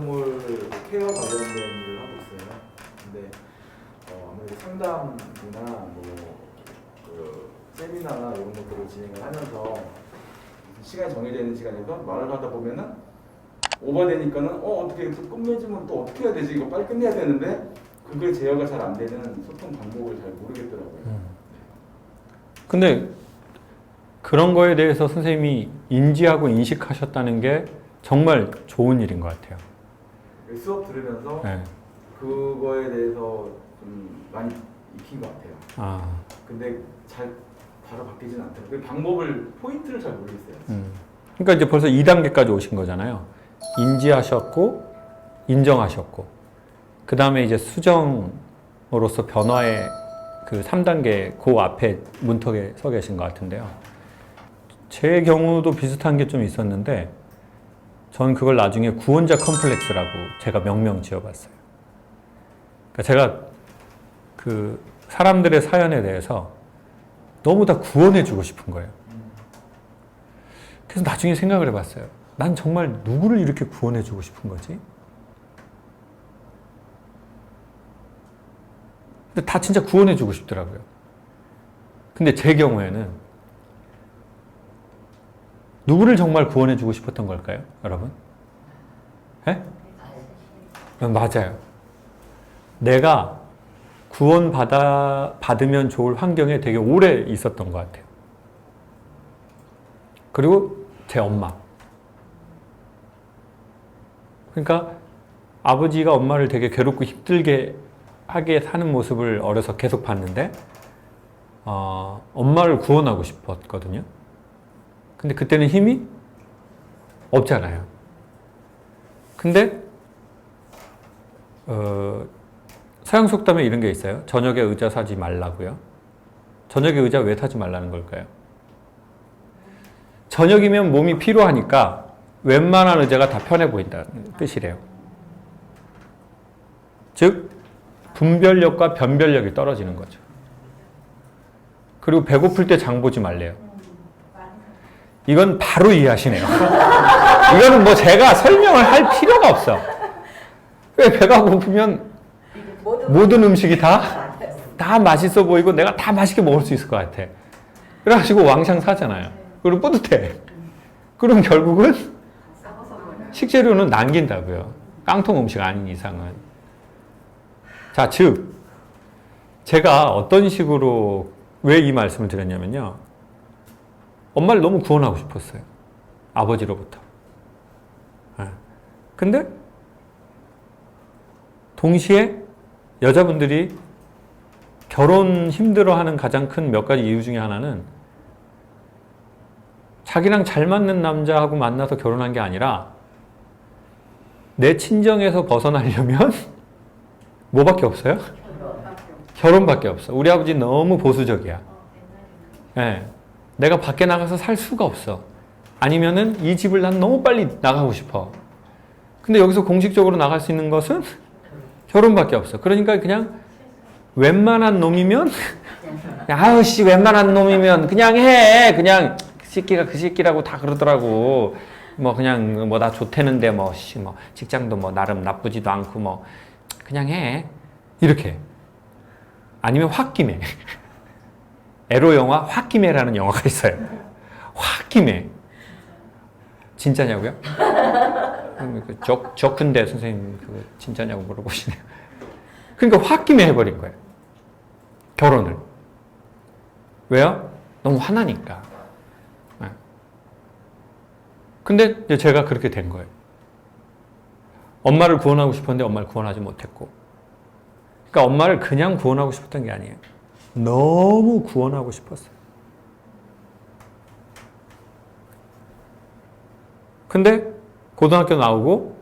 반려동물 케어 관련된 일을 하고 있어요. 근데 아무래도 상담이나 그 세미나나 이런 것들을 진행을 하면서 시간이 정해져 있는 시간에서 말을 하다 보면은 오버되니까는 어떻게 끝맺으면 또 어떻게 해야 되지? 이거 빨리 끝내야 되는데 그게 제어가 잘 안 되는 소통 방법을 잘 모르겠더라고요. 근데 그런 거에 대해서 선생님이 인지하고 인식하셨다는 게 정말 좋은 일인 것 같아요. 수업 들으면서 네. 그거에 대해서 좀 많이 익힌 것 같아요. 아. 근데 잘 바로 바뀌지는 않더라고요. 그 방법을, 포인트를 잘 모르겠어요. 그러니까 이제 벌써 2단계까지 오신 거잖아요. 인지하셨고, 인정하셨고, 그 다음에 이제 수정으로서 변화의 그 3단계, 그 앞에 문턱에 서 계신 것 같은데요. 제 경우도 비슷한 게 좀 있었는데, 전 그걸 나중에 구원자 컴플렉스라고 제가 명명 지어봤어요. 그러니까 제가 그 사람들의 사연에 대해서 너무 다 구원해주고 싶은 거예요. 그래서 나중에 생각을 해봤어요. 난 정말 누구를 이렇게 구원해주고 싶은 거지? 근데 다 진짜 구원해주고 싶더라고요. 근데 제 경우에는 누구를 정말 구원해주고 싶었던 걸까요, 여러분? 예? 맞아요. 내가 받으면 좋을 환경에 되게 오래 있었던 것 같아요. 그리고 제 엄마. 그러니까 아버지가 엄마를 되게 괴롭고 힘들게 하게 사는 모습을 어려서 계속 봤는데 엄마를 구원하고 싶었거든요. 근데 그때는 힘이 없잖아요. 근데 서양 속담에 이런 게 있어요. 저녁에 의자 사지 말라고요. 저녁에 의자 왜 사지 말라는 걸까요? 저녁이면 몸이 피로하니까 웬만한 의자가 다 편해 보인다는 뜻이래요. 즉 분별력과 변별력이 떨어지는 거죠. 그리고 배고플 때 장 보지 말래요. 이건 바로 이해하시네요. 이거는 뭐 제가 설명을 할 필요가 없어. 왜 배가 고프면 모든 음식이 다 맛있어 보이고 내가 다 맛있게 먹을 수 있을 것 같아. 그래가지고 왕창 사잖아요. 그리고 뿌듯해. 그럼 결국은 식재료는 남긴다고요. 깡통 음식 아닌 이상은. 자, 즉 제가 어떤 식으로 왜 이 말씀을 드렸냐면요. 엄마를 너무 구원하고 싶었어요. 아버지로부터. 근데 동시에 여자분들이 결혼 힘들어하는 가장 큰 몇 가지 이유 중에 하나는 자기랑 잘 맞는 남자하고 만나서 결혼한 게 아니라 내 친정에서 벗어나려면 뭐밖에 없어요? 결혼밖에 없어. 우리 아버지 너무 보수적이야. 네. 내가 밖에 나가서 살 수가 없어. 아니면은 이 집을 난 너무 빨리 나가고 싶어. 근데 여기서 공식적으로 나갈 수 있는 것은 결혼밖에 없어. 그러니까 그냥 웬만한 놈이면 아우씨 웬만한 놈이면 그냥 해. 그냥 그 새끼가 그 새끼라고 다 그러더라고. 뭐 그냥 뭐 나 좋대는데 뭐 직장도 뭐 나름 나쁘지도 않고 뭐 그냥 해. 이렇게. 아니면 홧김에. 에로 영화 홧김에라는 영화가 있어요. 홧김에. 진짜냐고요? 저큰데 선생님 그거 진짜냐고 물어보시네요. 그러니까 홧김에 해버린 거예요. 결혼을. 왜요? 너무 화나니까. 근데 제가 그렇게 된 거예요. 엄마를 구원하고 싶었는데 엄마를 구원하지 못했고. 그러니까 엄마를 그냥 구원하고 싶었던 게 아니에요. 너무 구원하고 싶었어요. 근데 고등학교 나오고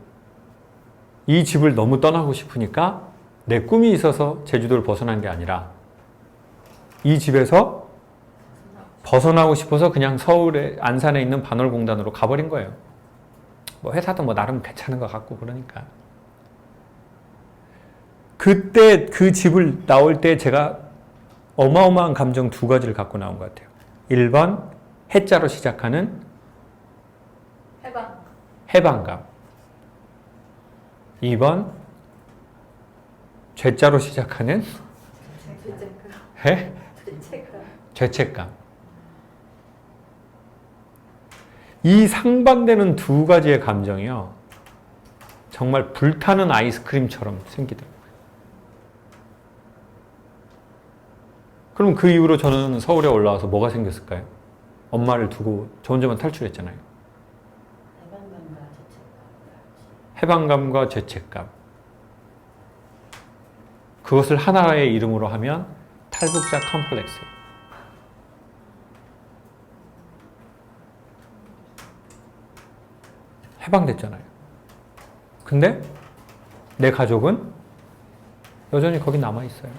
이 집을 너무 떠나고 싶으니까 내 꿈이 있어서 제주도를 벗어난 게 아니라 이 집에서 벗어나고 싶어서 그냥 서울에 안산에 있는 반월공단으로 가버린 거예요. 뭐 회사도 뭐 나름 괜찮은 것 같고 그러니까. 그때 그 집을 나올 때 제가 어마어마한 감정 두 가지를 갖고 나온 것 같아요. 1번 해자로 시작하는 해방감. 2번 죄자로 시작하는 해? 죄책감. 이 상반되는 두 가지의 감정이요. 정말 불타는 아이스크림처럼 생기더라고요. 그럼 그 이후로 저는 서울에 올라와서 뭐가 생겼을까요? 엄마를 두고 저 혼자만 탈출했잖아요. 해방감과 죄책감. 그것을 하나의 이름으로 하면 탈북자 컴플렉스예요. 해방됐잖아요. 근데 내 가족은 여전히 거기 남아있어요.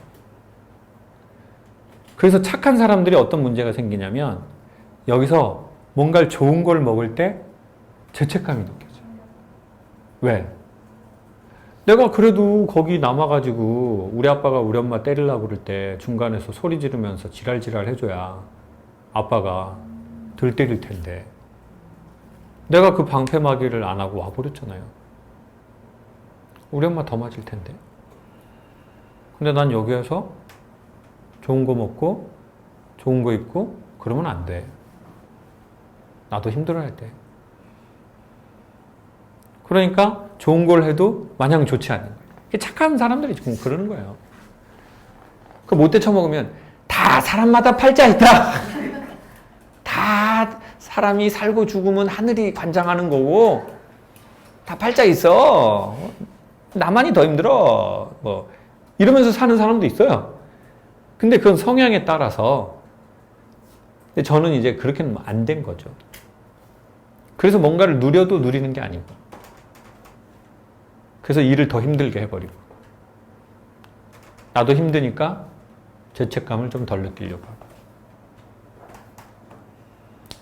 그래서 착한 사람들이 어떤 문제가 생기냐면 여기서 뭔가를 좋은 걸 먹을 때 죄책감이 느껴져요. 왜? 내가 그래도 거기 남아가지고 우리 아빠가 우리 엄마 때리려고 그럴 때 중간에서 소리 지르면서 지랄지랄 해줘야 아빠가 덜 때릴 텐데 내가 그 방패막이를 안 하고 와버렸잖아요. 우리 엄마 더 맞을 텐데. 근데 난 여기에서 좋은 거 먹고 좋은 거 입고 그러면 안 돼. 나도 힘들어야 돼. 그러니까 좋은 걸 해도 마냥 좋지 않은 거예요. 착한 사람들이 지금 그러는 거예요. 그 못돼 처먹으면 다 사람마다 팔자 있다. 다 사람이 살고 죽으면 하늘이 관장하는 거고 다 팔자 있어. 나만이 더 힘들어. 뭐 이러면서 사는 사람도 있어요. 근데 그건 성향에 따라서 근데 저는 이제 그렇게는 안 된 거죠. 그래서 뭔가를 누려도 누리는 게 아니고 그래서 일을 더 힘들게 해버리고 나도 힘드니까 죄책감을 좀 덜 느끼려고 하고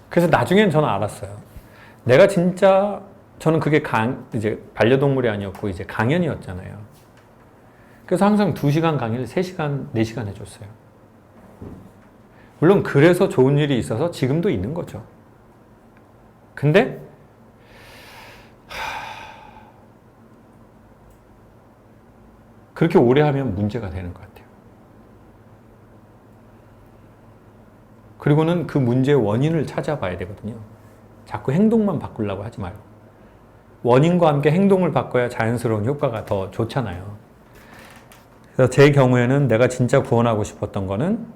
그래서 나중엔 저는 알았어요. 내가 진짜 저는 그게 이제 반려동물이 아니었고 이제 강연이었잖아요. 그래서 항상 2시간 강의를 3시간, 4시간 해줬어요. 물론 그래서 좋은 일이 있어서 지금도 있는 거죠. 근데 그렇게 오래 하면 문제가 되는 것 같아요. 그리고는 그 문제의 원인을 찾아봐야 되거든요. 자꾸 행동만 바꾸려고 하지 말고 원인과 함께 행동을 바꿔야 자연스러운 효과가 더 좋잖아요. 그래서 제 경우에는 내가 진짜 구원하고 싶었던 거는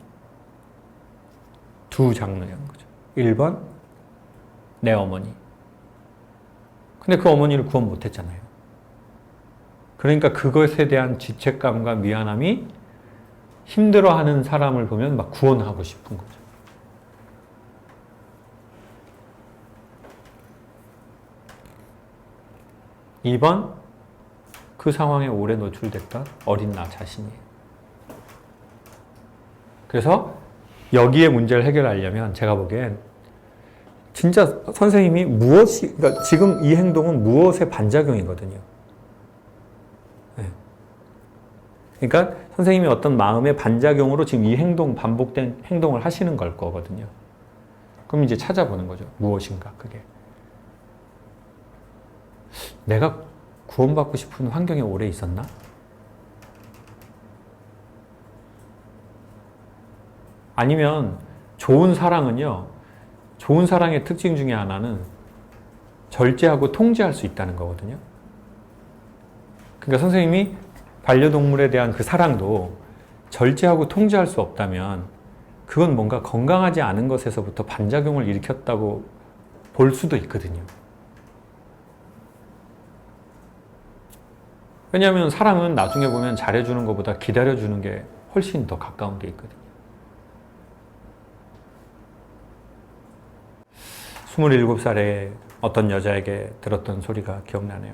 두 장르였는 거죠. 1번 내 어머니. 근데 그 어머니를 구원 못했잖아요. 그러니까 그것에 대한 죄책감과 미안함이 힘들어하는 사람을 보면 막 구원하고 싶은 거죠. (2번) 그 상황에 오래 노출됐던 어린 나 자신이에요. 그래서 여기에 문제를 해결하려면 제가 보기엔 진짜 선생님이 그러니까 지금 이 행동은 무엇의 반작용이거든요. 네. 그러니까 선생님이 어떤 마음의 반작용으로 지금 이 반복된 행동을 하시는 걸 거거든요. 그럼 이제 찾아보는 거죠. 무엇인가 그게. 내가 구원받고 싶은 환경에 오래 있었나? 아니면 좋은 사랑은요. 좋은 사랑의 특징 중에 하나는 절제하고 통제할 수 있다는 거거든요. 그러니까 선생님이 반려동물에 대한 그 사랑도 절제하고 통제할 수 없다면 그건 뭔가 건강하지 않은 것에서부터 반작용을 일으켰다고 볼 수도 있거든요. 왜냐하면 사랑은 나중에 보면 잘해주는 것보다 기다려주는 게 훨씬 더 가까운 게 있거든요. 27살에 어떤 여자에게 들었던 소리가 기억나네요.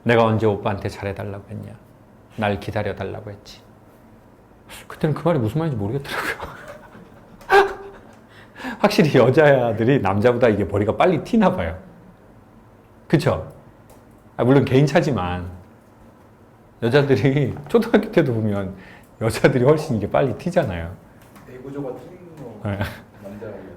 내가 언제 오빠한테 잘해달라고 했냐. 날 기다려달라고 했지. 그때는 그 말이 무슨 말인지 모르겠더라고요. 확실히 여자들이 남자보다 이게 머리가 빨리 튀나 봐요. 그쵸? 물론 개인차지만 여자들이 초등학교 때도 보면 여자들이 훨씬 이게 빨리 튀잖아요. 대구조가 틀린 거 네.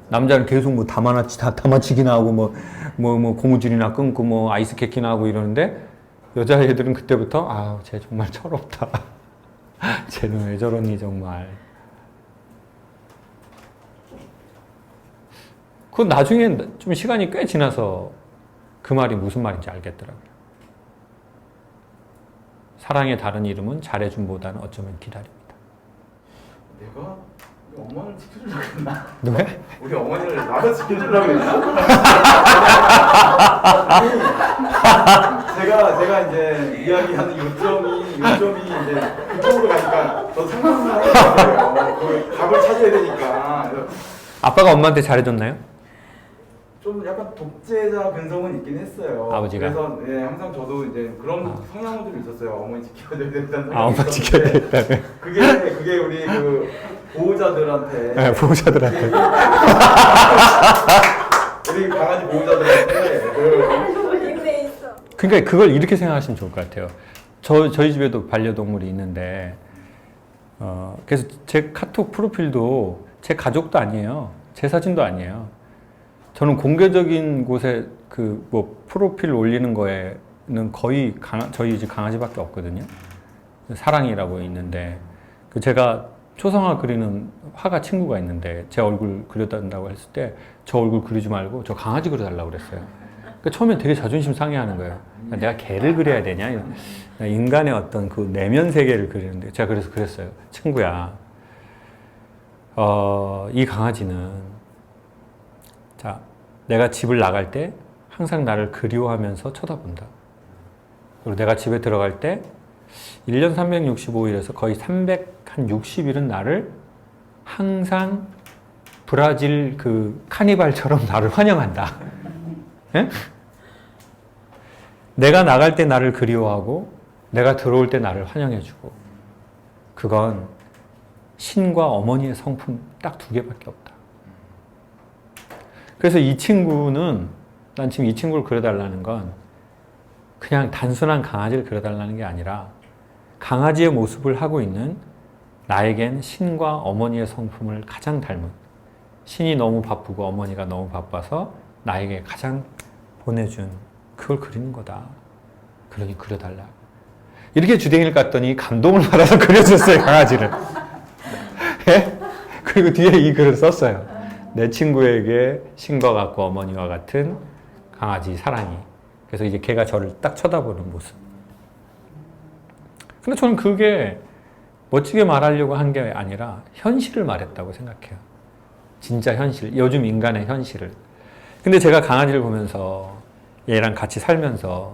남자는 계속 뭐 다마치기나 하고 뭐 고무줄이나 끊고 뭐 아이스케이크나 하고 이러는데 여자애들은 그때부터 아, 쟤 정말 철없다. 쟤는 왜 저러니 정말. 그건 나중에 좀 시간이 꽤 지나서 그 말이 무슨 말인지 알겠더라고요. 사랑의 다른 이름은 잘해줌보다는 어쩌면 기다립니다. 내가 우리 어머니를 지켜주려고 했나? 누가? 우리 어머니를 나도 지켜주려고 했나? 제가 이제 이야기하는 요점이 이제 그쪽으로 가니까 더 상상하는 거예요. 그 답을 찾아야 되니까. 그래서 아빠가 엄마한테 잘해줬나요? 좀 약간 독재자 근성은 있긴 했어요. 아버지가? 그래서 네, 항상 저도 이제 그런 성향은 좀 있었어요. 어머니 지켜줘야 된다는 아, 엄마 생각이 지켜야 있었는데 되겠다네. 그게 우리 그 보호자들한테 네, 보호자들한테. 우리 강아지 보호자들한테 그러니까 그걸 이렇게 생각하시면 좋을 것 같아요. 저희 집에도 반려동물이 있는데, 그래서 제 카톡 프로필도 제 가족도 아니에요. 제 사진도 아니에요. 저는 공개적인 곳에 그 뭐 프로필 올리는 거에는 거의 저희 집 강아지밖에 없거든요. 사랑이라고 있는데, 그 제가 초상화 그리는 화가 친구가 있는데 제 얼굴 그려달라고 했을 때 저 얼굴 그리지 말고 저 강아지 그려달라고 그랬어요. 그러니까 처음엔 되게 자존심 상해하는 거예요. 내가 개를 그려야 되냐? 인간의 어떤 그 내면 세계를 그리는데 제가 그래서 그랬어요. 친구야, 이 강아지는 자, 내가 집을 나갈 때 항상 나를 그리워하면서 쳐다본다. 그리고 내가 집에 들어갈 때 1년 365일에서 거의 360일은 나를 항상 브라질 그 카니발처럼 나를 환영한다. 예? 내가 나갈 때 나를 그리워하고 내가 들어올 때 나를 환영해주고, 그건 신과 어머니의 성품 딱 2개밖에 없다. 그래서 이 친구는, 난 지금 이 친구를 그려달라는 건 그냥 단순한 강아지를 그려달라는 게 아니라 강아지의 모습을 하고 있는 나에겐 신과 어머니의 성품을 가장 닮은, 신이 너무 바쁘고 어머니가 너무 바빠서 나에게 가장 보내준 그걸 그리는 거다. 그러니 그려달라. 이렇게 주댕이를 깠더니 감동을 받아서 그려줬어요, 강아지를. 예? 그리고 뒤에 이 글을 썼어요. 내 친구에게 신과 같고 어머니와 같은 강아지 사랑이. 그래서 이제 걔가 저를 딱 쳐다보는 모습. 근데 저는 그게 멋지게 말하려고 한 게 아니라 현실을 말했다고 생각해요. 진짜 현실, 요즘 인간의 현실을. 근데 제가 강아지를 보면서 얘랑 같이 살면서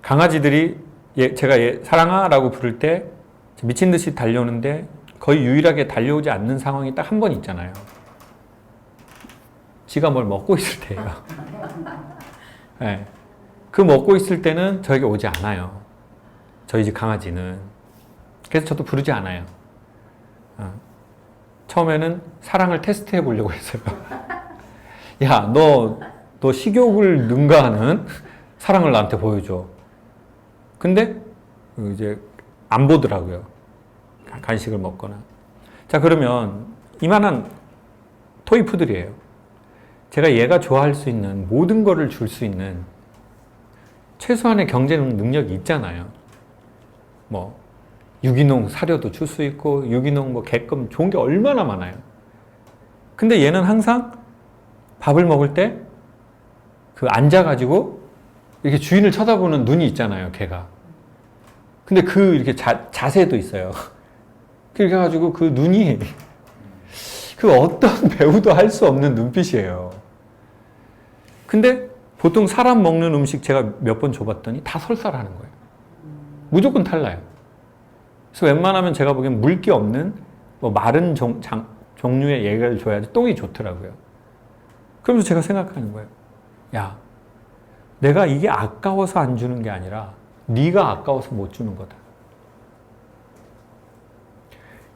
강아지들이 제가 얘 사랑아 라고 부를 때 미친 듯이 달려오는데 거의 유일하게 달려오지 않는 상황이 딱 한 번 있잖아요. 지가 뭘 먹고 있을 때예요. 네. 그 먹고 있을 때는 저에게 오지 않아요. 저희 집 강아지는. 그래서 저도 부르지 않아요. 처음에는 사랑을 테스트해 보려고 했어요. 야, 너 식욕을 능가하는 사랑을 나한테 보여줘. 근데 이제 안 보더라고요. 간식을 먹거나. 자, 그러면 이만한 토이푸들이에요. 제가 얘가 좋아할 수 있는 모든 거를 줄 수 있는 최소한의 경제 능력이 있잖아요. 뭐 유기농 사료도 줄 수 있고 유기농 뭐 개껌 좋은 게 얼마나 많아요. 근데 얘는 항상 밥을 먹을 때 그 앉아가지고 이렇게 주인을 쳐다보는 눈이 있잖아요, 걔가. 근데 그 이렇게 자세도 있어요. 그렇게 해가지고 그 눈이 그 어떤 배우도 할 수 없는 눈빛이에요. 근데 보통 사람 먹는 음식 제가 몇 번 줘봤더니 다 설사하는 거예요. 무조건 탈라요. 그래서 웬만하면 제가 보기엔 물기 없는 뭐 마른 종류의 얘를 줘야지 똥이 좋더라고요. 그러면서 제가 생각하는 거예요. 야, 내가 이게 아까워서 안 주는 게 아니라 네가 아까워서 못 주는 거다.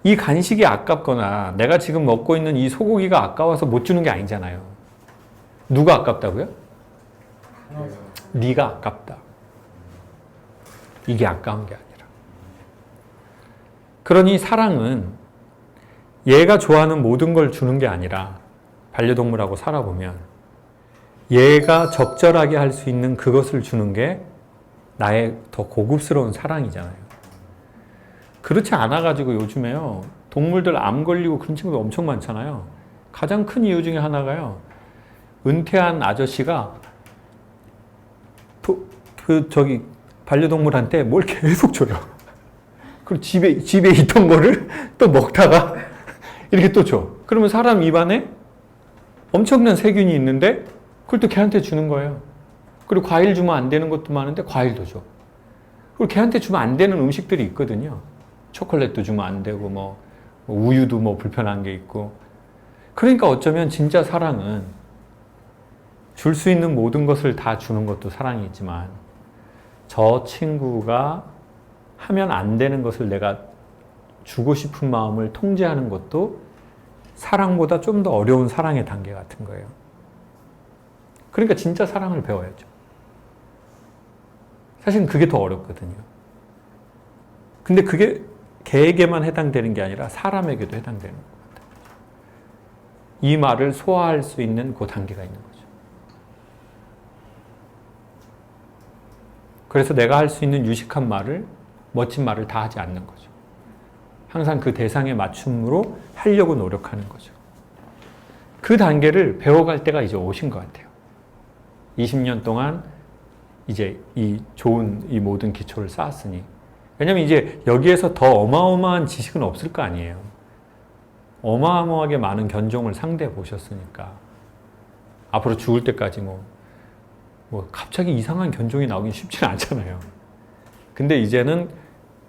이 간식이 아깝거나 내가 지금 먹고 있는 이 소고기가 아까워서 못 주는 게 아니잖아요. 누가 아깝다고요? 네가 아깝다. 이게 아까운 게 아니라. 그러니 사랑은 얘가 좋아하는 모든 걸 주는 게 아니라 반려동물하고 살아보면 얘가 적절하게 할 수 있는 그것을 주는 게 나의 더 고급스러운 사랑이잖아요. 그렇지 않아가지고 요즘에요, 동물들 암 걸리고 그런 친구들 엄청 많잖아요. 가장 큰 이유 중에 하나가요, 은퇴한 아저씨가 반려동물한테 뭘 계속 줘요. 그리고 집에 있던 거를 또 먹다가 이렇게 또 줘. 그러면 사람 입안에 엄청난 세균이 있는데 그걸 또 걔한테 주는 거예요. 그리고 과일 주면 안 되는 것도 많은데 과일도 줘. 그리고 걔한테 주면 안 되는 음식들이 있거든요. 초콜릿도 주면 안 되고 뭐 우유도 뭐 불편한 게 있고. 그러니까 어쩌면 진짜 사랑은 줄 수 있는 모든 것을 다 주는 것도 사랑이지만 저 친구가 하면 안 되는 것을 내가 주고 싶은 마음을 통제하는 것도 사랑보다 좀 더 어려운 사랑의 단계 같은 거예요. 그러니까 진짜 사랑을 배워야죠. 사실은 그게 더 어렵거든요. 근데 그게 개에게만 해당되는 게 아니라 사람에게도 해당되는 것 같아요. 이 말을 소화할 수 있는 그 단계가 있는 거죠. 그래서 내가 할 수 있는 유식한 말을, 멋진 말을 다 하지 않는 거죠. 항상 그 대상에 맞춤으로 하려고 노력하는 거죠. 그 단계를 배워갈 때가 이제 오신 것 같아요. 20년 동안 이제 이 좋은 이 모든 기초를 쌓았으니. 왜냐면 이제 여기에서 더 어마어마한 지식은 없을 거 아니에요. 어마어마하게 많은 견종을 상대해 보셨으니까. 앞으로 죽을 때까지 뭐 갑자기 이상한 견종이 나오긴 쉽지는 않잖아요. 근데 이제는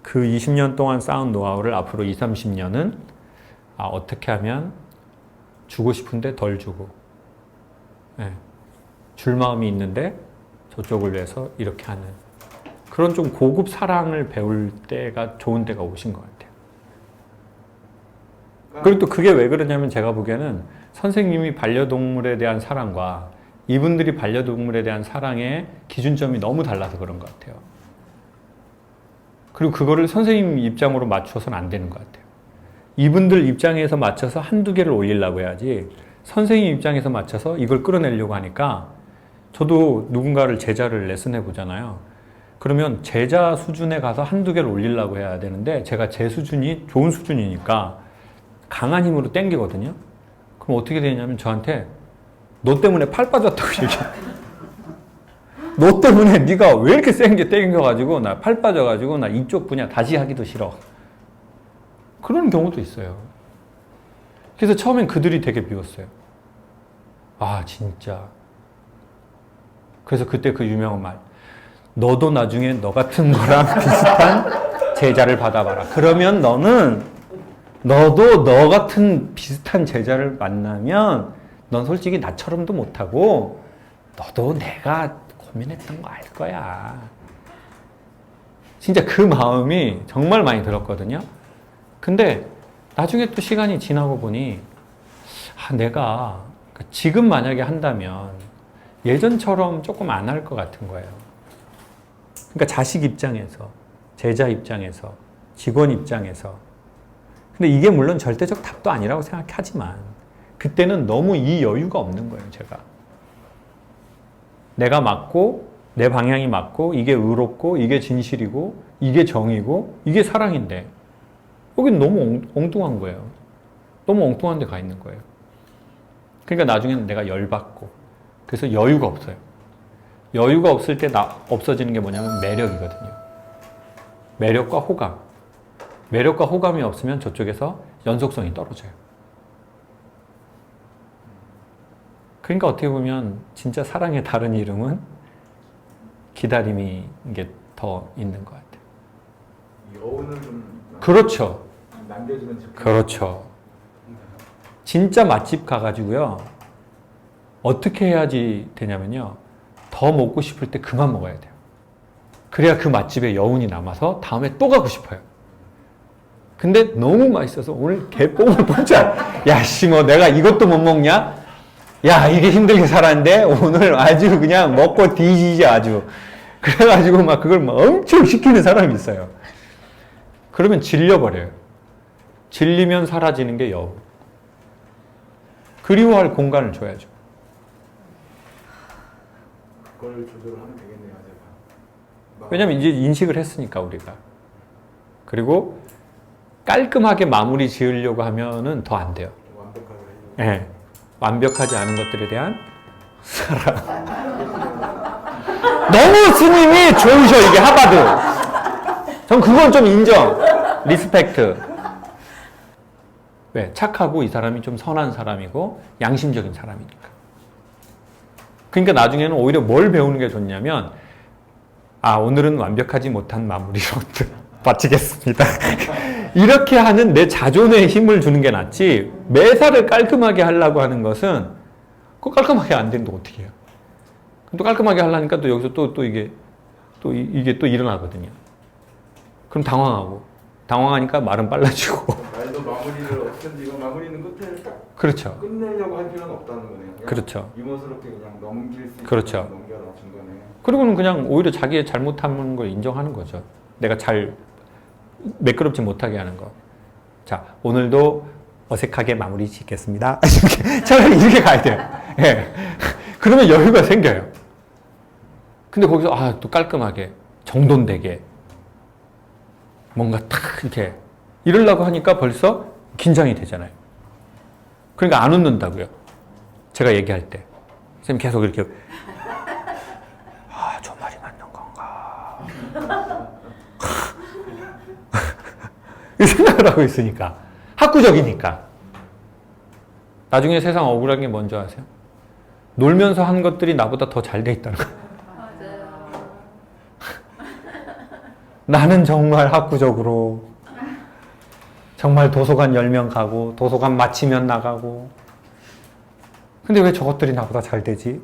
그 20년 동안 쌓은 노하우를 앞으로 20, 30년은 어떻게 하면 주고 싶은데 덜 주고, 줄 마음이 있는데 저쪽을 위해서 이렇게 하는 그런 좀 고급 사랑을 배울 때가 좋은 때가 오신 것 같아요. 그리고 또 그게 왜 그러냐면 제가 보기에는 선생님이 반려동물에 대한 사랑과 이분들이 반려동물에 대한 사랑의 기준점이 너무 달라서 그런 것 같아요. 그리고 그거를 선생님 입장으로 맞춰서는 안 되는 것 같아요. 이분들 입장에서 맞춰서 한두 개를 올리려고 해야지 선생님 입장에서 맞춰서 이걸 끌어내려고 하니까 저도 누군가를 제자를 레슨해 보잖아요. 그러면 제자 수준에 가서 한두 개를 올리려고 해야 되는데 제가 제 수준이 좋은 수준이니까 강한 힘으로 땡기거든요. 그럼 어떻게 되냐면 저한테 너 때문에 팔 빠졌다고 얘기해요. 너 때문에 네가 왜 이렇게 센 게 땡겨가지고 나 팔 빠져가지고 나 이쪽 분야 다시 하기도 싫어. 그런 경우도 있어요. 그래서 처음엔 그들이 되게 미웠어요. 아 진짜. 그래서 그때 그 유명한 말, 너도 나중에 너 같은 거랑 비슷한 제자를 받아봐라. 그러면 너도 너 같은 비슷한 제자를 만나면 넌 솔직히 나처럼도 못하고 너도 내가 고민했던 거 알 거야. 진짜 그 마음이 정말 많이 들었거든요. 근데 나중에 또 시간이 지나고 보니 내가 지금 만약에 한다면 예전처럼 조금 안 할 것 같은 거예요. 그러니까 자식 입장에서, 제자 입장에서, 직원 입장에서. 근데 이게 물론 절대적 답도 아니라고 생각하지만 그때는 너무 이 여유가 없는 거예요, 제가. 내가 맞고 내 방향이 맞고 이게 의롭고 이게 진실이고 이게 정이고 이게 사랑인데 여긴 너무 엉뚱한 거예요. 너무 엉뚱한 데 가 있는 거예요. 그러니까 나중에는 내가 열받고 그래서 여유가 없어요. 여유가 없을 때 없어지는 게 뭐냐면 매력이거든요. 매력과 호감. 매력과 호감이 없으면 저쪽에서 연속성이 떨어져요. 그러니까 어떻게 보면 진짜 사랑의 다른 이름은 기다림이 이게 더 있는 것 같아요. 여운을 좀 그렇죠. 남겨주는 척. 그렇죠. 진짜 맛집 가가지고요. 어떻게 해야지 되냐면요. 더 먹고 싶을 때 그만 먹어야 돼요. 그래야 그 맛집에 여운이 남아서 다음에 또 가고 싶어요. 근데 너무 맛있어서 오늘 개뽕을 뽑자. 야, 씨, 뭐 내가 이것도 못 먹냐? 야, 이게 힘들게 살았는데 오늘 아주 그냥 먹고 뒤지지 아주. 그래가지고 막 그걸 막 엄청 시키는 사람이 있어요. 그러면 질려버려요. 질리면 사라지는 게 여우. 그리워할 공간을 줘야죠. 그걸 조절을 하면 되겠네요, 제가. 왜냐면 이제 인식을 했으니까 우리가. 그리고 깔끔하게 마무리 지으려고 하면은 더 안 돼요. 완벽하게 해요. 예. 완벽하지 않은 것들에 대한 사랑. 너무 스님이 좋으셔, 이게 하바드. 전 그건 좀 인정. 리스펙트. 왜? 착하고 이 사람이 좀 선한 사람이고 양심적인 사람이니까. 그러니까 나중에는 오히려 뭘 배우는 게 좋냐면, 아, 오늘은 완벽하지 못한 마무리로 마치겠습니다. 이렇게 하는 내 자존에 힘을 주는 게 낫지, 매사를 깔끔하게 하려고 하는 것은, 그거 깔끔하게 안 되는데 어떻게 해요? 또 깔끔하게 하려니까 또 여기서 또 이게 또 일어나거든요. 그럼 당황하니까 말은 빨라지고. 말도 마무리를 어떻게든지 이거 마무리는 끝에 딱 그렇죠. 끝내려고 할 필요는 없다는 거네요. 그냥 그렇죠. 유머스럽게 그냥 넘길 수 있는 그렇죠. 넘겨라 중간에. 그리고는 그냥 오히려 자기의 잘못하는 걸 인정하는 거죠. 내가 잘 매끄럽지 못하게 하는 거. 자, 오늘도 어색하게 마무리 짓겠습니다. 차라리 이렇게 가야 돼요. 예. 그러면 여유가 생겨요. 근데 거기서 또 깔끔하게 정돈되게 뭔가 탁 이렇게 이러려고 하니까 벌써 긴장이 되잖아요. 그러니까 안 웃는다고요. 제가 얘기할 때. 선생님 계속 이렇게 저 말이 맞는 건가? 이 생각을 하고 있으니까. 학구적이니까. 나중에 세상 억울한 게 뭔지 아세요? 놀면서 한 것들이 나보다 더 잘 돼 있다는 거예요. 맞아요. 나는 정말 학구적으로 정말 도서관 10명 가고 도서관 마치면 나가고, 근데 왜 저것들이 나보다 잘 되지?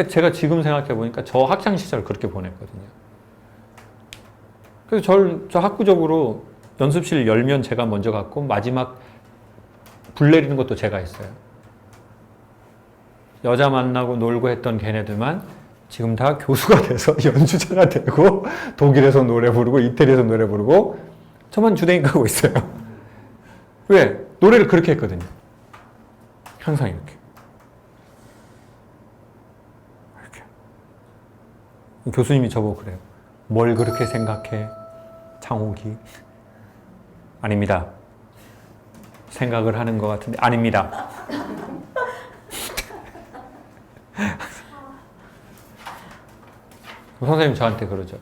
제가 지금 생각해 보니까 저 학창시절 그렇게 보냈거든요. 그래서 저 학구적으로 연습실 열면 제가 먼저 갔고 마지막 불 내리는 것도 제가 했어요. 여자 만나고 놀고 했던 걔네들만 지금 다 교수가 돼서 연주자가 되고 독일에서 노래 부르고 이태리에서 노래 부르고 저만 주댕이 까고 있어요. 왜? 노래를 그렇게 했거든요. 항상 이렇게. 교수님이 저보고 그래요. 뭘 그렇게 생각해? 창옥이. 아닙니다. 생각을 하는 것 같은데 아닙니다. 선생님 저한테 그러죠.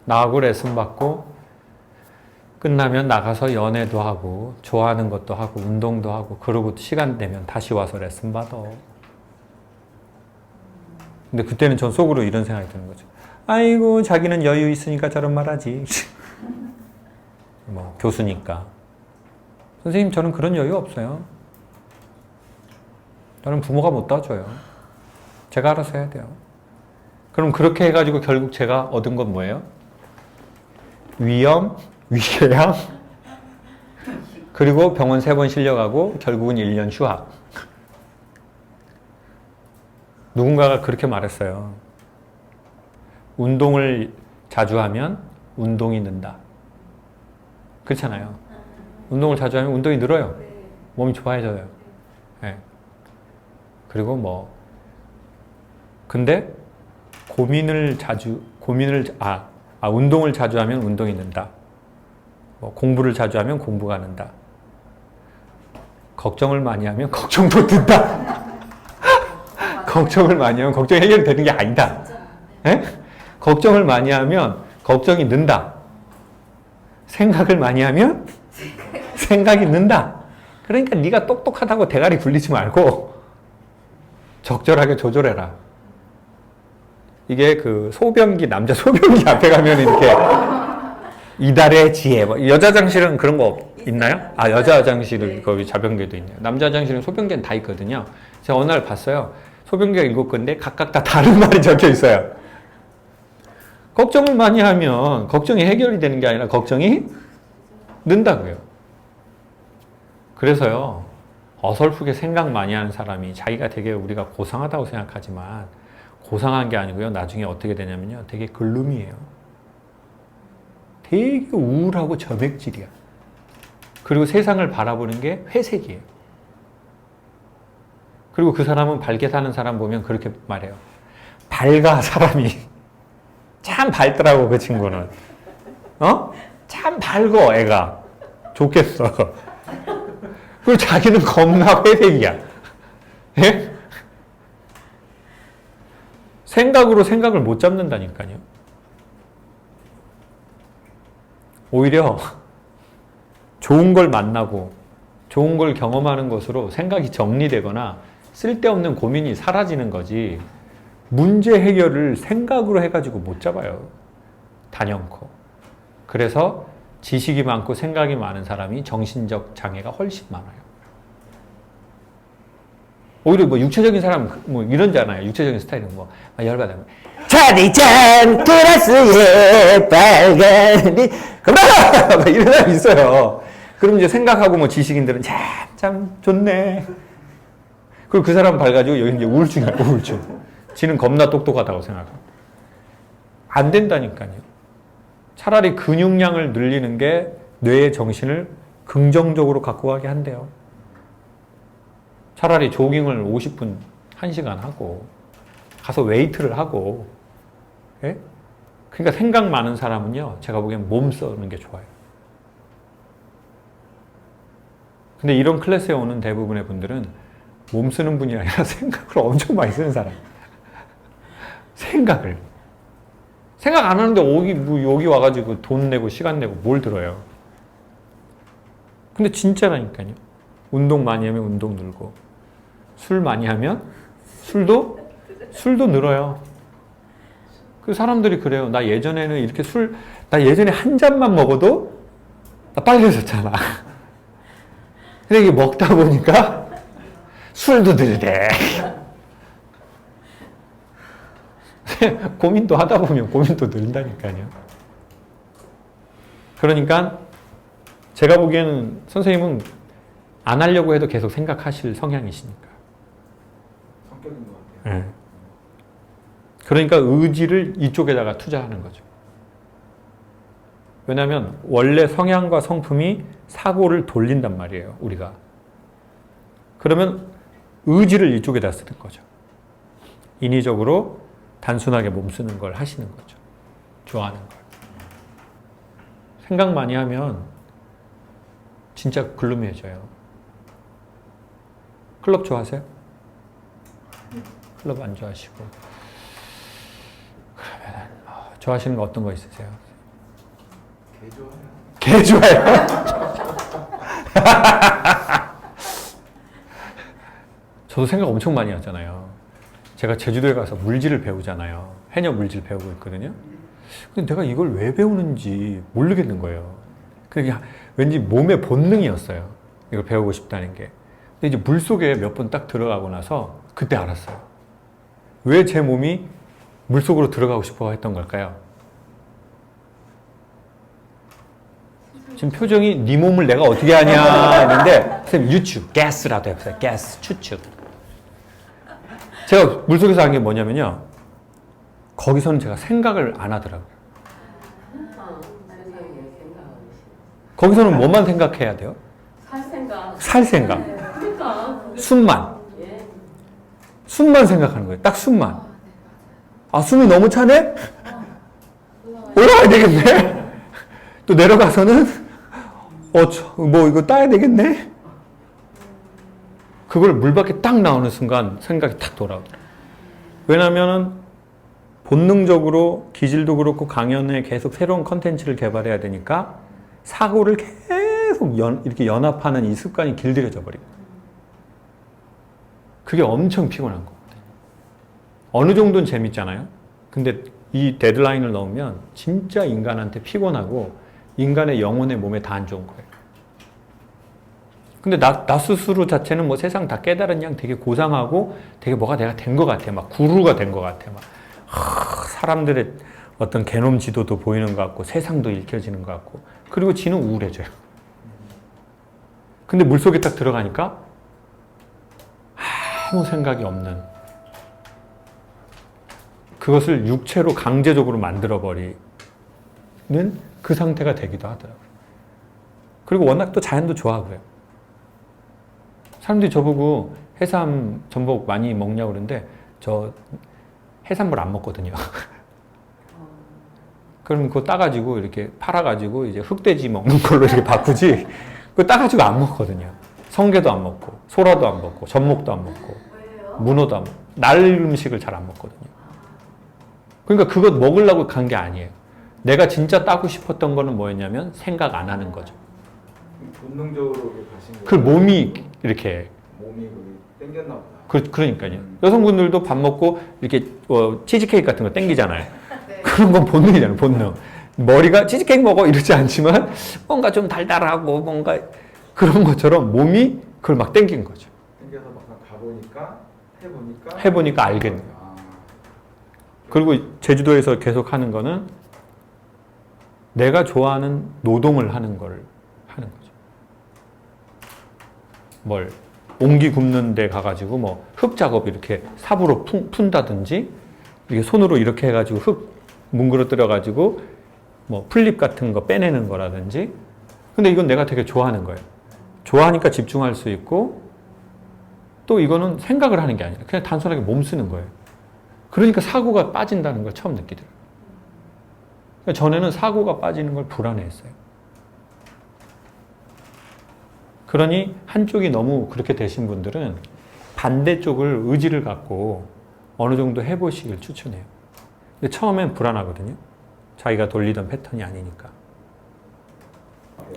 나하고 레슨 받고 끝나면 나가서 연애도 하고 좋아하는 것도 하고 운동도 하고 그러고 시간 되면 다시 와서 레슨 받아. 근데 그때는 전 속으로 이런 생각이 드는 거죠. 아이고 자기는 여유 있으니까 저런 말 하지. 뭐 교수니까. 선생님 저는 그런 여유 없어요. 저는 부모가 못 따줘요. 제가 알아서 해야 돼요. 그럼 그렇게 해가지고 결국 제가 얻은 건 뭐예요? 위염, 위궤양, 그리고 병원 3번 실려가고 결국은 1년 휴학. 누군가가 그렇게 말했어요. 운동을 자주 하면 운동이 는다. 그렇잖아요. 운동을 자주 하면 운동이 늘어요. 몸이 좋아져요. 네. 그리고 근데 운동을 자주 하면 운동이 는다. 공부를 자주 하면 공부가 는다. 걱정을 많이 하면 걱정도 든다. 걱정을 많이 하면 걱정이 해결되는 게 아니다. 네? 걱정을 많이 하면 걱정이 는다. 생각을 많이 하면 생각이 는다. 그러니까 네가 똑똑하다고 대가리 굴리지 말고 적절하게 조절해라. 이게 남자 소변기 앞에 가면 이렇게 이달의 지혜, 여자 화장실은 그런 거 있나요? 여자 화장실은 거기 자변기도 있네요. 남자 화장실은 소변기는 다 있거든요. 제가 어느 날 봤어요. 소변기가 7건데 각각 다 다른 말이 적혀 있어요. 걱정을 많이 하면 걱정이 해결이 되는 게 아니라 걱정이 는다고요. 그래서요, 어설프게 생각 많이 하는 사람이 자기가 되게 우리가 고상하다고 생각하지만 고상한 게 아니고요. 나중에 어떻게 되냐면요. 되게 글룸이에요. 되게 우울하고 점액질이야. 그리고 세상을 바라보는 게 회색이에요. 그리고 그 사람은 밝게 사는 사람 보면 그렇게 말해요. 밝아, 사람이. 참 밝더라고, 그 친구는. 참 밝어, 애가. 좋겠어. 그리고 자기는 겁나 회색이야. 예? 생각으로 생각을 못 잡는다니까요. 오히려 좋은 걸 만나고 좋은 걸 경험하는 것으로 생각이 정리되거나 쓸데없는 고민이 사라지는 거지, 문제 해결을 생각으로 해가지고 못 잡아요. 단연코. 그래서 지식이 많고 생각이 많은 사람이 정신적 장애가 훨씬 많아요. 오히려 뭐 육체적인 사람 뭐 이런잖아요. 육체적인 스타일은 뭐 열받으면 차디찬 테라스에 빨간이 그만 이런 사람 있어요. 그럼 이제 생각하고 뭐 지식인들은 참 좋네. 그리고 그 사람 봐가지고 여기 이제 우울증이야, 우울증. 지는 겁나 똑똑하다고 생각하고. 안 된다니까요. 차라리 근육량을 늘리는 게 뇌의 정신을 긍정적으로 갖고 가게 한대요. 차라리 조깅을 50분, 1시간 하고 가서 웨이트를 하고. 예? 그러니까 생각 많은 사람은요, 제가 보기엔 몸 쓰는 게 좋아요. 근데 이런 클래스에 오는 대부분의 분들은 몸 쓰는 분이 아니라 생각을 엄청 많이 쓰는 사람. 생각 안 하는데 여기 와가지고 돈 내고 시간 내고 뭘 들어요. 근데 진짜라니까요. 운동 많이 하면 운동 늘고, 술 많이 하면 술도 늘어요. 그 사람들이 그래요. 나 예전에는 이렇게 나 예전에 한 잔만 먹어도 나 빨개졌잖아. 근데 이게 먹다 보니까 술도 늘대. 고민도 하다 보면 고민도 늘다니까요. 그러니까 제가 보기에는 선생님은 안 하려고 해도 계속 생각하실 성향이시니까. 성격인 것 같아요. 네. 그러니까 의지를 이쪽에다가 투자하는 거죠. 왜냐하면 원래 성향과 성품이 사고를 돌린단 말이에요, 우리가. 그러면 의지를 이쪽에다 쓰는 거죠. 인위적으로 단순하게 몸 쓰는 걸 하시는 거죠. 좋아하는 걸. 생각 많이 하면 진짜 글루미해져요. 클럽 좋아하세요? 클럽 안 좋아하시고. 그러면 좋아하시는 거 어떤 거 있으세요? 개 좋아요. 개 좋아요? 저도 생각 엄청 많이 하잖아요. 제가 제주도에 가서 물질을 배우잖아요. 해녀 물질 배우고 있거든요. 근데 내가 이걸 왜 배우는지 모르겠는 거예요. 그게 왠지 몸의 본능이었어요. 이걸 배우고 싶다는 게. 근데 이제 물속에 몇 번 딱 들어가고 나서 그때 알았어요. 왜 제 몸이 물속으로 들어가고 싶어 했던 걸까요? 지금 표정이 네 몸을 내가 어떻게 하냐 했는데 선생님 유추, 가스라도 해보세요. 가스, 추측. 제가 물속에서 한 게 뭐냐면요. 거기서는 제가 생각을 안 하더라고요. 거기서는 뭐만 생각해야 돼요? 살 생각. 숨만. 숨만 생각하는 거예요. 딱 숨만. 아, 숨이 너무 차네? 올라가야 되겠네? 또 내려가서는 뭐 이거 따야 되겠네? 그걸 물 밖에 딱 나오는 순간 생각이 탁 돌아오더라고요. 왜냐면은 본능적으로 기질도 그렇고 강연에 계속 새로운 컨텐츠를 개발해야 되니까 사고를 계속 이렇게 연합하는 이 습관이 길들여져 버리고, 그게 엄청 피곤한 거거든요. 어느 정도는 재밌잖아요. 근데 이 데드라인을 넣으면 진짜 인간한테 피곤하고 인간의 영혼에 몸에 다 안 좋은 거예요. 근데 나 스스로 자체는 뭐 세상 다 깨달은 양 되게 고상하고 되게 뭐가 내가 된 것 같아. 막 구루가 된 것 같아. 막 사람들의 어떤 개놈 지도도 보이는 것 같고 세상도 읽혀지는 것 같고, 그리고 지는 우울해져요. 근데 물속에 딱 들어가니까 아무 생각이 없는, 그것을 육체로 강제적으로 만들어버리는 그 상태가 되기도 하더라고요. 그리고 워낙 또 자연도 좋아하고요. 사람들이 저보고 해삼, 전복 많이 먹냐고 그러는데 저 해산물 안 먹거든요. 그럼 그거 따가지고 이렇게 팔아가지고 이제 흑돼지 먹는 걸로 이렇게 바꾸지, 그거 따가지고 안 먹거든요. 성게도 안 먹고, 소라도 안 먹고, 전복도 안 먹고, 왜요? 문어도 안 먹고, 날 음식을 잘 안 먹거든요. 그러니까 그거 먹으려고 간 게 아니에요. 내가 진짜 따고 싶었던 거는 뭐였냐면 생각 안 하는 거죠. 본능적으로 이렇게 가신 거예요. 그 몸이 이렇게, 몸이 거기 땡겼나 보다. 그러니까요. 여성분들도 밥 먹고 이렇게 치즈케이크 같은 거 땡기잖아요. 네. 그런 건 본능이잖아요, 본능. 머리가 치즈케이크 먹어 이러지 않지만 뭔가 좀 달달하고 뭔가 그런 것처럼 몸이 그걸 막 땡긴 거죠. 땡겨서 막상 가보니까 해보니까 알겠네. 아, 그리고 제주도에서 계속 하는 거는 내가 좋아하는 노동을 하는 걸 하는 거죠. 뭘 옹기 굽는 데 가가지고 뭐 흙 작업 이렇게 삽으로 푼다든지 이렇게 손으로 이렇게 해가지고 흙 뭉그러뜨려 가지고 뭐 풀잎 같은 거 빼내는 거라든지. 근데 이건 내가 되게 좋아하는 거예요. 좋아하니까 집중할 수 있고 또 이거는 생각을 하는 게 아니라 그냥 단순하게 몸 쓰는 거예요. 그러니까 사고가 빠진다는 걸 처음 느끼더라고요. 그러니까 전에는 사고가 빠지는 걸 불안해했어요. 그러니 한쪽이 너무 그렇게 되신 분들은 반대쪽을 의지를 갖고 어느 정도 해보시길 추천해요. 근데 처음엔 불안하거든요. 자기가 돌리던 패턴이 아니니까.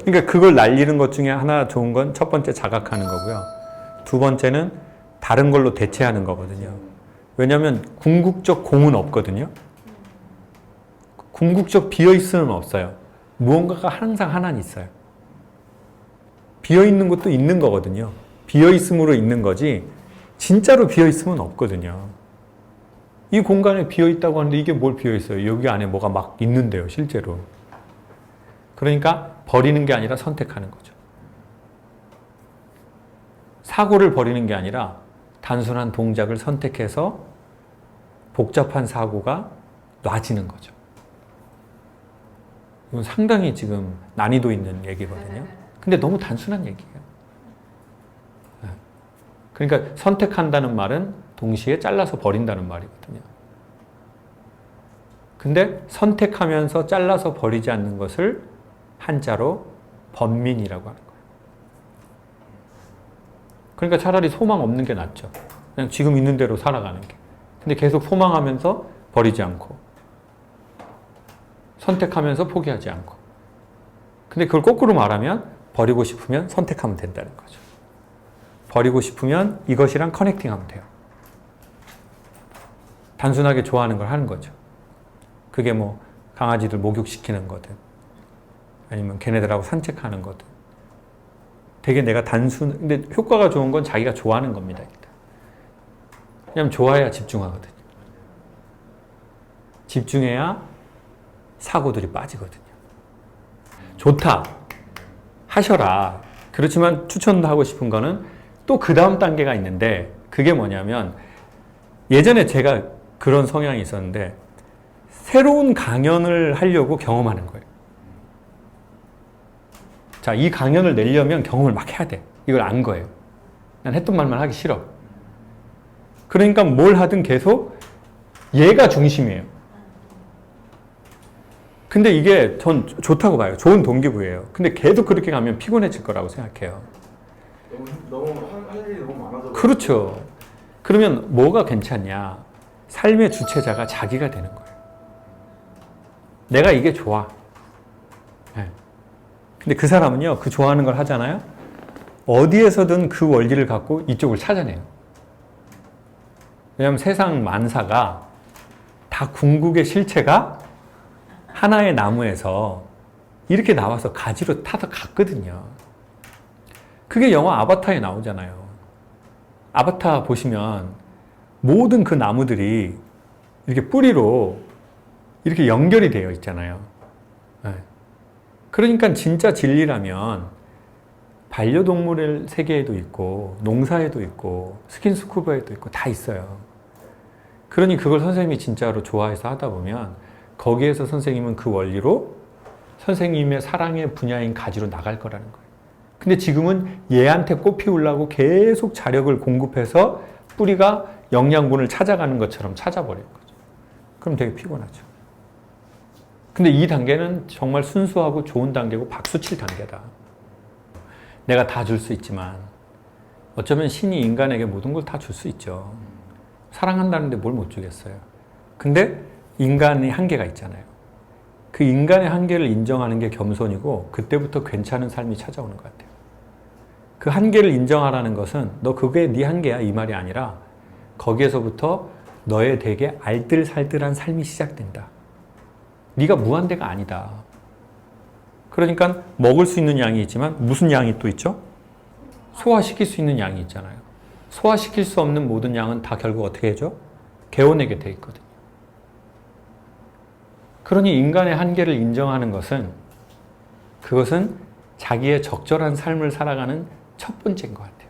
그러니까 그걸 날리는 것 중에 하나 좋은 건 첫 번째 자각하는 거고요. 두 번째는 다른 걸로 대체하는 거거든요. 왜냐하면 궁극적 공은 없거든요. 궁극적 비어있음은 없어요. 무언가가 항상 하나는 있어요. 비어있는 것도 있는 거거든요. 비어있음으로 있는 거지 진짜로 비어있음은 없거든요. 이 공간에 비어있다고 하는데 이게 뭘 비어있어요? 여기 안에 뭐가 막 있는데요, 실제로. 그러니까 버리는 게 아니라 선택하는 거죠. 사고를 버리는 게 아니라 단순한 동작을 선택해서 복잡한 사고가 놔지는 거죠. 이건 상당히 지금 난이도 있는 얘기거든요. 근데 너무 단순한 얘기예요. 그러니까 선택한다는 말은 동시에 잘라서 버린다는 말이거든요. 근데 선택하면서 잘라서 버리지 않는 것을 한자로 번민이라고 하는 거예요. 그러니까 차라리 소망 없는 게 낫죠. 그냥 지금 있는 대로 살아가는 게. 근데 계속 소망하면서 버리지 않고 선택하면서 포기하지 않고. 근데 그걸 거꾸로 말하면 버리고 싶으면 선택하면 된다는 거죠. 버리고 싶으면 이것이랑 커넥팅하면 돼요. 단순하게 좋아하는 걸 하는 거죠. 그게 뭐 강아지들 목욕시키는 거든 아니면 걔네들하고 산책하는 거든 되게 내가 근데 효과가 좋은 건 자기가 좋아하는 겁니다. 일단. 왜냐면 좋아해야 집중하거든요. 집중해야 사고들이 빠지거든요. 좋다. 하셔라. 그렇지만 추천하고 싶은 거는 또 그 다음 단계가 있는데 그게 뭐냐면 예전에 제가 그런 성향이 있었는데 새로운 강연을 하려고 경험하는 거예요. 자, 이 강연을 내려면 경험을 막 해야 돼. 이걸 안 거예요. 난 했던 말만 하기 싫어. 그러니까 뭘 하든 계속 얘가 중심이에요. 근데 이게 전 좋다고 봐요. 좋은 동기부여예요. 근데 계속 그렇게 가면 피곤해질 거라고 생각해요. 너무 할 일이 너무 많아서. 그렇죠. 그러면 뭐가 괜찮냐? 삶의 주체자가 자기가 되는 거예요. 내가 이게 좋아. 네. 근데 그 사람은요, 그 좋아하는 걸 하잖아요. 어디에서든 그 원리를 갖고 이쪽을 찾아내요. 왜냐하면 세상 만사가 다 궁극의 실체가 하나의 나무에서 이렇게 나와서 가지로 타서 갔거든요. 그게 영화 아바타에 나오잖아요. 아바타 보시면 모든 그 나무들이 이렇게 뿌리로 이렇게 연결이 되어 있잖아요. 네. 그러니까 진짜 진리라면 반려동물의 세계에도 있고 농사에도 있고 스킨스쿠버에도 있고 다 있어요. 그러니 그걸 선생님이 진짜로 좋아해서 하다 보면 거기에서 선생님은 그 원리로 선생님의 사랑의 분야인 가지로 나갈 거라는 거예요. 근데 지금은 얘한테 꽃 피우려고 계속 자력을 공급해서 뿌리가 영양분을 찾아가는 것처럼 찾아버린 거죠. 그럼 되게 피곤하죠. 근데 이 단계는 정말 순수하고 좋은 단계고 박수 칠 단계다. 내가 다 줄 수 있지만 어쩌면 신이 인간에게 모든 걸 다 줄 수 있죠. 사랑한다는데 뭘 못 주겠어요. 근데 인간의 한계가 있잖아요. 그 인간의 한계를 인정하는 게 겸손이고 그때부터 괜찮은 삶이 찾아오는 것 같아요. 그 한계를 인정하라는 것은 너 그게 네 한계야 이 말이 아니라 거기에서부터 너의 되게 알뜰살뜰한 삶이 시작된다. 네가 무한대가 아니다. 그러니까 먹을 수 있는 양이 있지만 무슨 양이 또 있죠? 소화시킬 수 있는 양이 있잖아요. 소화시킬 수 없는 모든 양은 다 결국 어떻게 해줘? 개어내게 돼 있거든요. 그러니 인간의 한계를 인정하는 것은 그것은 자기의 적절한 삶을 살아가는 첫 번째인 것 같아요.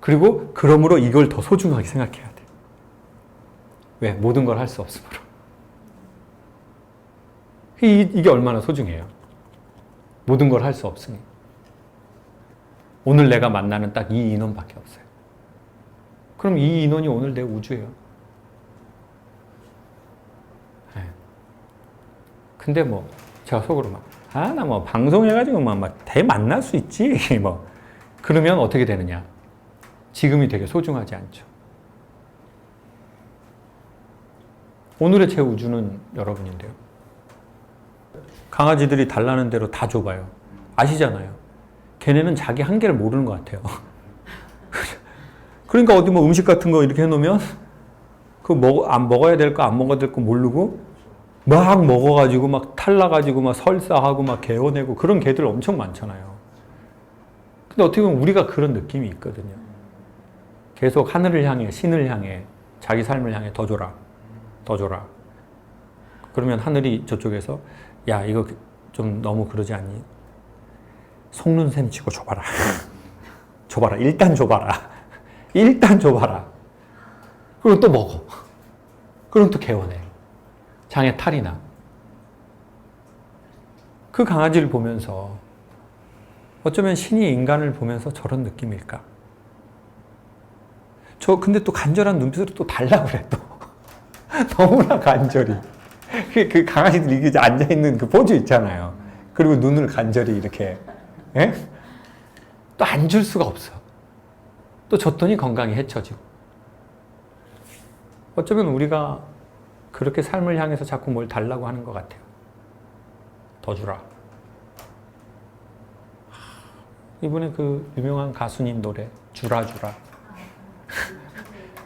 그리고 그러므로 이걸 더 소중하게 생각해야 돼. 왜? 모든 걸 할 수 없으므로. 이게 얼마나 소중해요. 모든 걸 할 수 없으니. 오늘 내가 만나는 딱 이 인원밖에 없어요. 그럼 이 인원이 오늘 내 우주예요. 네. 근데 뭐 제가 속으로 나 뭐 방송해가지고 막 대 만날 수 있지 뭐 그러면 어떻게 되느냐? 지금이 되게 소중하지 않죠. 오늘의 제 우주는 여러분인데요. 강아지들이 달라는 대로 다 줘봐요. 아시잖아요. 걔네는 자기 한계를 모르는 것 같아요. 그러니까 어디 뭐 음식 같은 거 이렇게 해놓으면 안 먹어야 될 거 안 먹어야 될 거 모르고 막 먹어가지고 막 탈나가지고 막 설사하고 막 개어내고 그런 개들 엄청 많잖아요. 근데 어떻게 보면 우리가 그런 느낌이 있거든요. 계속 하늘을 향해 신을 향해 자기 삶을 향해 더 줘라. 더 줘라. 그러면 하늘이 저쪽에서 야 이거 좀 너무 그러지 않니? 속는 셈 치고 줘봐라. 줘봐라. 일단 줘봐라. 일단 줘봐라. 그리고 또 먹어. 그럼 또 개워내. 장에 탈이 나. 그 강아지를 보면서 어쩌면 신이 인간을 보면서 저런 느낌일까? 근데 또 간절한 눈빛으로 또 달라고 그래, 또. 너무나 간절히. 그 강아지들이 이렇게 앉아있는 그 포즈 있잖아요. 그리고 눈을 간절히 이렇게. 예? 또 안 줄 수가 없어. 또 줬더니 건강이 해쳐지고. 어쩌면 우리가 그렇게 삶을 향해서 자꾸 뭘 달라고 하는 것 같아요. 더 주라. 이번에 그 유명한 가수님 노래 주라 주라.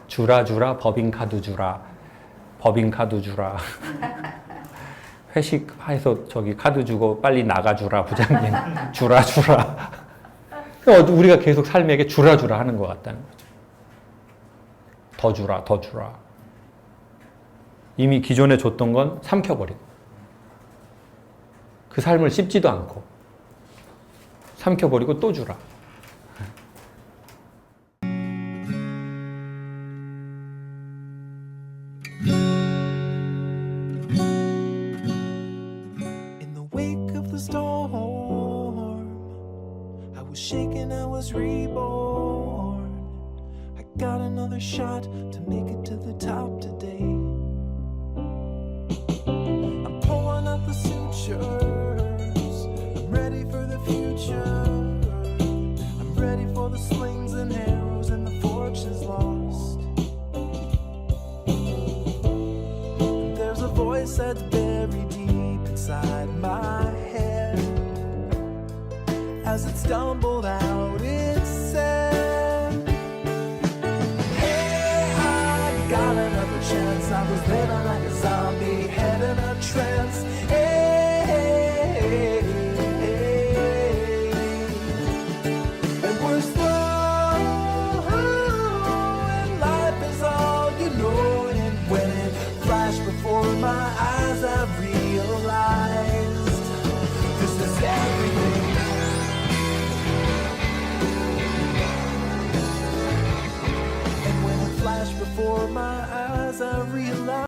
주라 주라 법인카드 주라. 법인카드 주라. 회식해서 저기 카드 주고 빨리 나가주라 부장님. 주라 주라. 우리가 계속 삶에게 주라 주라 하는 것 같다는 거죠. 더 주라 더 주라. 이미 기존에 줬던 건 삼켜버리고 그 삶을 씹지도 않고 삼켜버리고 또 주라. In the wake of the storm, I was shaken, I was reborn. I got another shot to make it to the top today. I'm pulling up the sutures. I'm ready for the future. I'm ready for the slings and arrows and the fortunes lost. And there's a voice that's buried deep inside my head. As it stumbled out, it said, hey, I got another chance. I was living like a zombie, head in a trance. Hey, and we're slow, and life is all you know. And when it flashed before my eyes, I realized this is everything. And when it flashed before my eyes, I realized